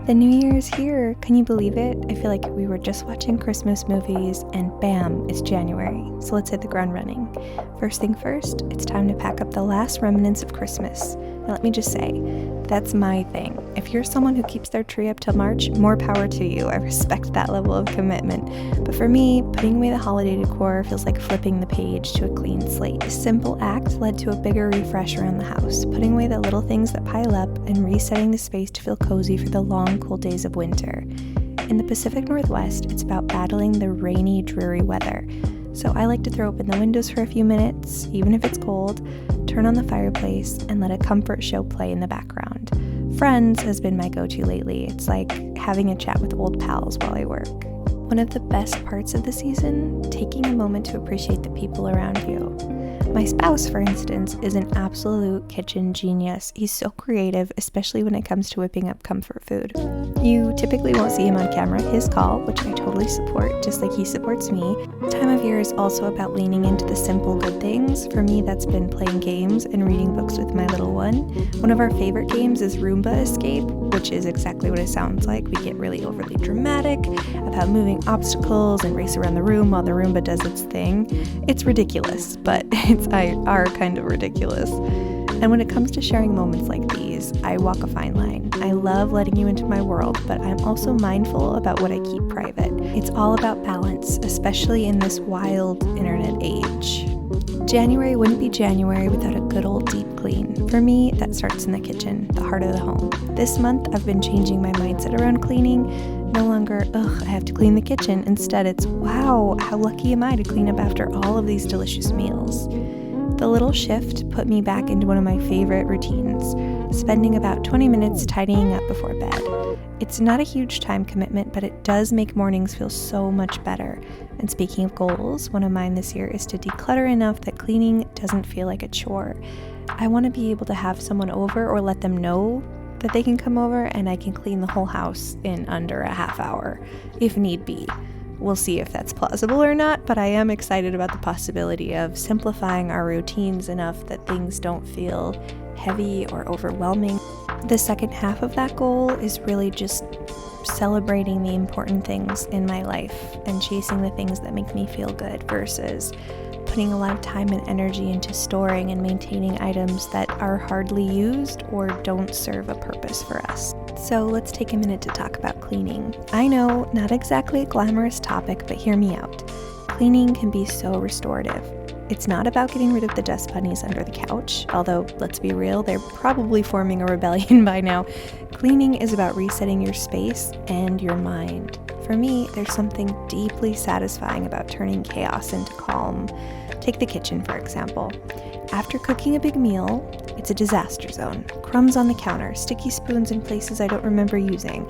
The new year is here. Can you believe it? I feel like we were just watching Christmas movies and bam, it's January. So let's hit the ground running. First thing first, it's time to pack up the last remnants of Christmas. Now let me just say, that's my thing. If you're someone who keeps their tree up till March, more power to you. I respect that level of commitment. But for me, putting away the holiday decor feels like flipping the page to a clean slate. This simple act led to a bigger refresh around the house, putting away the little things that pile up and resetting the space to feel cozy for the long, cold days of winter. In the Pacific Northwest, it's about battling the rainy, dreary weather. So I like to throw open the windows for a few minutes, even if it's cold, turn on the fireplace, and let a comfort show play in the background. Friends has been my go-to lately. It's like having a chat with old pals while I work. One of the best parts of the season, taking a moment to appreciate the people around you. My spouse, for instance, is an absolute kitchen genius. He's so creative, especially when it comes to whipping up comfort food. You typically won't see him on camera, his call, which I totally support, just like he supports me. Time of year is also about leaning into the simple good things. For me, that's been playing games and reading books with my little one. One of our favorite games is Roomba Escape, which is exactly what it sounds like. We get really overly dramatic about moving obstacles and race around the room while the Roomba does its thing. It's ridiculous, but it's our kind of ridiculous. And when it comes to sharing moments like these, I walk a fine line. I love letting you into my world, but I'm also mindful about what I keep private. It's all about balance, especially in this wild internet age. January wouldn't be January without a good old deep clean. For me, that starts in the kitchen, the heart of the home. This month, I've been changing my mindset around cleaning. No longer, I have to clean the kitchen. Instead, it's, wow, how lucky am I to clean up after all of these delicious meals. The little shift put me back into one of my favorite routines, spending about 20 minutes tidying up before bed. It's not a huge time commitment, but it does make mornings feel so much better. And speaking of goals, one of mine this year is to declutter enough that cleaning doesn't feel like a chore. I want to be able to have someone over or let them know that they can come over and I can clean the whole house in under a half hour, if need be. We'll see if that's plausible or not, but I am excited about the possibility of simplifying our routines enough that things don't feel heavy or overwhelming. The second half of that goal is really just celebrating the important things in my life and chasing the things that make me feel good versus putting a lot of time and energy into storing and maintaining items that are hardly used or don't serve a purpose for us. So let's take a minute to talk about cleaning. I know, not exactly a glamorous topic, but hear me out. Cleaning can be so restorative. It's not about getting rid of the dust bunnies under the couch, although, let's be real, they're probably forming a rebellion by now. Cleaning is about resetting your space and your mind. For me, there's something deeply satisfying about turning chaos into calm. Take the kitchen, for example. After cooking a big meal, it's a disaster zone. Crumbs on the counter, sticky spoons in places I don't remember using.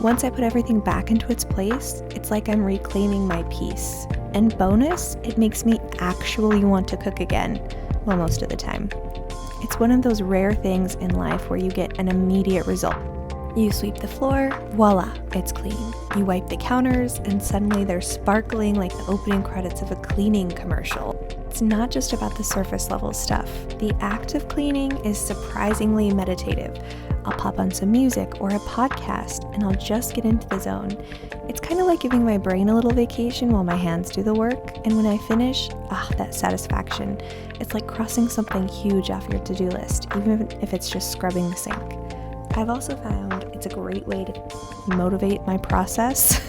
Once I put everything back into its place, it's like I'm reclaiming my peace. And bonus, it makes me actually want to cook again. Well, most of the time. It's one of those rare things in life where you get an immediate result. You sweep the floor, voila, it's clean. You wipe the counters, and suddenly they're sparkling like the opening credits of a cleaning commercial. It's not just about the surface level stuff. The act of cleaning is surprisingly meditative. I'll pop on some music or a podcast, and I'll just get into the zone. It's kind of like giving my brain a little vacation while my hands do the work, and when I finish, that satisfaction. It's like crossing something huge off your to-do list, even if it's just scrubbing the sink. I've also found it's a great way to motivate my process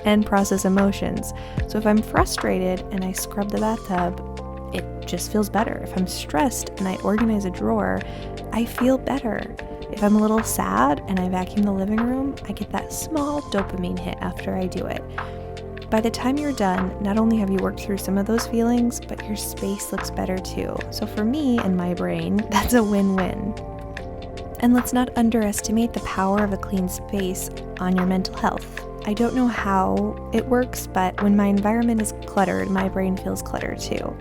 and process emotions. So if I'm frustrated and I scrub the bathtub, it just feels better. If I'm stressed and I organize a drawer, I feel better. If I'm a little sad and I vacuum the living room, I get that small dopamine hit after I do it. By the time you're done, not only have you worked through some of those feelings, but your space looks better too. So for me and my brain, that's a win-win. And let's not underestimate the power of a clean space on your mental health. I don't know how it works, but when my environment is cluttered, my brain feels cluttered too.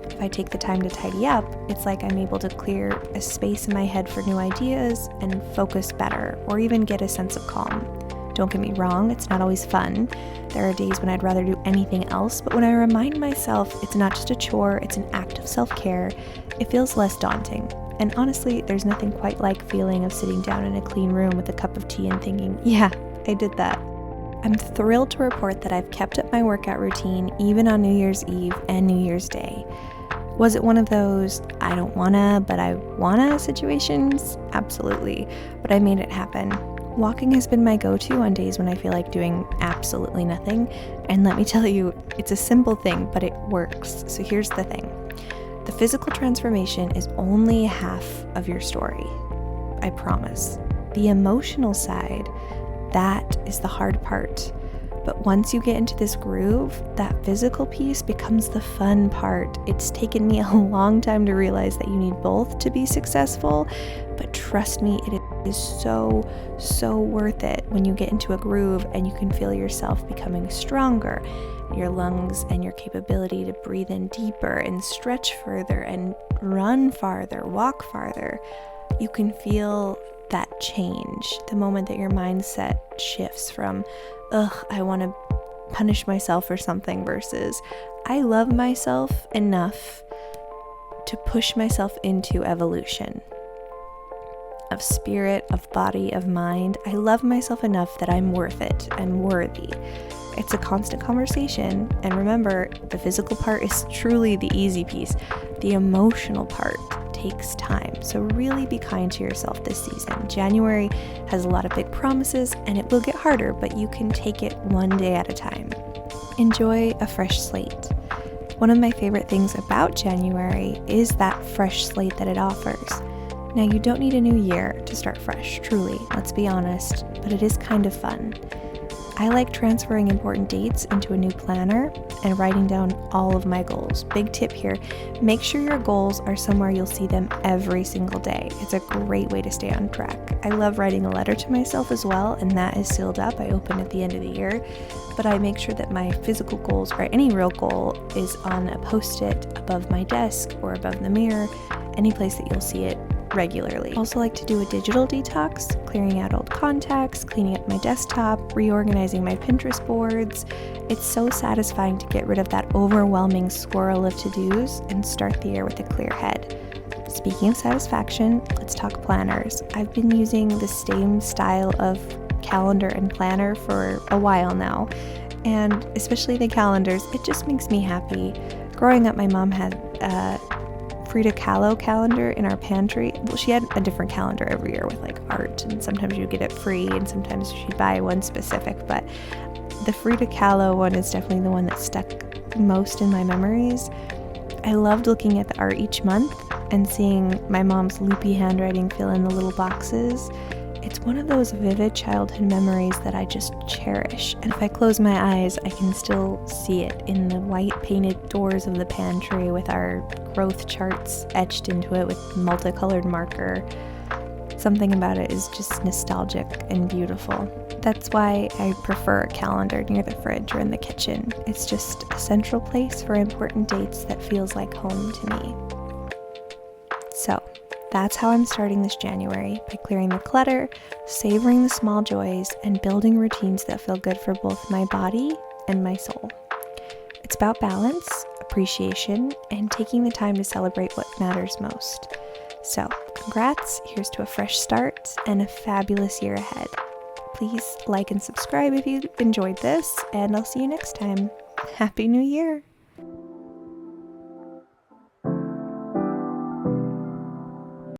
If I take the time to tidy up, it's like I'm able to clear a space in my head for new ideas and focus better, or even get a sense of calm. Don't get me wrong, it's not always fun. There are days when I'd rather do anything else, but when I remind myself it's not just a chore, it's an act of self-care, it feels less daunting. And honestly, there's nothing quite like feeling of sitting down in a clean room with a cup of tea and thinking, yeah, I did that. I'm thrilled to report that I've kept up my workout routine even on New Year's Eve and New Year's Day. Was it one of those I don't wanna, but I wanna situations? Absolutely, but I made it happen. Walking has been my go-to on days when I feel like doing absolutely nothing, and let me tell you, it's a simple thing, but it works. So here's the thing. The physical transformation is only half of your story, I promise. The emotional side, that is the hard part. But once you get into this groove, that physical piece becomes the fun part. It's taken me a long time to realize that you need both to be successful, but trust me, it is so, so worth it when you get into a groove and you can feel yourself becoming stronger, your lungs and your capability to breathe in deeper and stretch further and run farther, walk farther. You can feel that change the moment that your mindset shifts from, I want to punish myself for something versus I love myself enough to push myself into evolution of spirit, of body, of mind. I love myself enough that I'm worth it. I'm worthy. It's a constant conversation. And remember, the physical part is truly the easy piece. The emotional part takes time. So really be kind to yourself this season. January has a lot of big promises and it will get harder, but you can take it one day at a time. Enjoy a fresh slate. One of my favorite things about January is that fresh slate that it offers. Now, you don't need a new year to start fresh, truly, let's be honest, but it is kind of fun. I like transferring important dates into a new planner and writing down all of my goals. Big tip here, make sure your goals are somewhere you'll see them every single day. It's a great way to stay on track. I love writing a letter to myself as well, and that is sealed up. I open at the end of the year, but I make sure that my physical goals or any real goal is on a post-it above my desk or above the mirror, any place that you'll see it regularly. I also like to do a digital detox, clearing out old contacts, cleaning up my desktop, reorganizing my Pinterest boards. It's so satisfying to get rid of that overwhelming swirl of to-dos and start the year with a clear head. Speaking of satisfaction, let's talk planners. I've been using the same style of calendar and planner for a while now, and especially the calendars, it just makes me happy. Growing up, my mom had Frida Kahlo calendar in our pantry. Well, she had a different calendar every year with like art, and sometimes you get it free and sometimes she'd buy one specific, but the Frida Kahlo one is definitely the one that stuck most in my memories. I loved looking at the art each month and seeing my mom's loopy handwriting fill in the little boxes. It's one of those vivid childhood memories that I just cherish, and if I close my eyes, I can still see it in the white painted doors of the pantry with our growth charts etched into it with multicolored marker. Something about it is just nostalgic and beautiful. That's why I prefer a calendar near the fridge or in the kitchen. It's just a central place for important dates that feels like home to me. So, that's how I'm starting this January, by clearing the clutter, savoring the small joys, and building routines that feel good for both my body and my soul. It's about balance, appreciation, and taking the time to celebrate what matters most. So, congrats, here's to a fresh start and a fabulous year ahead. Please like and subscribe if you enjoyed this, and I'll see you next time. Happy New Year!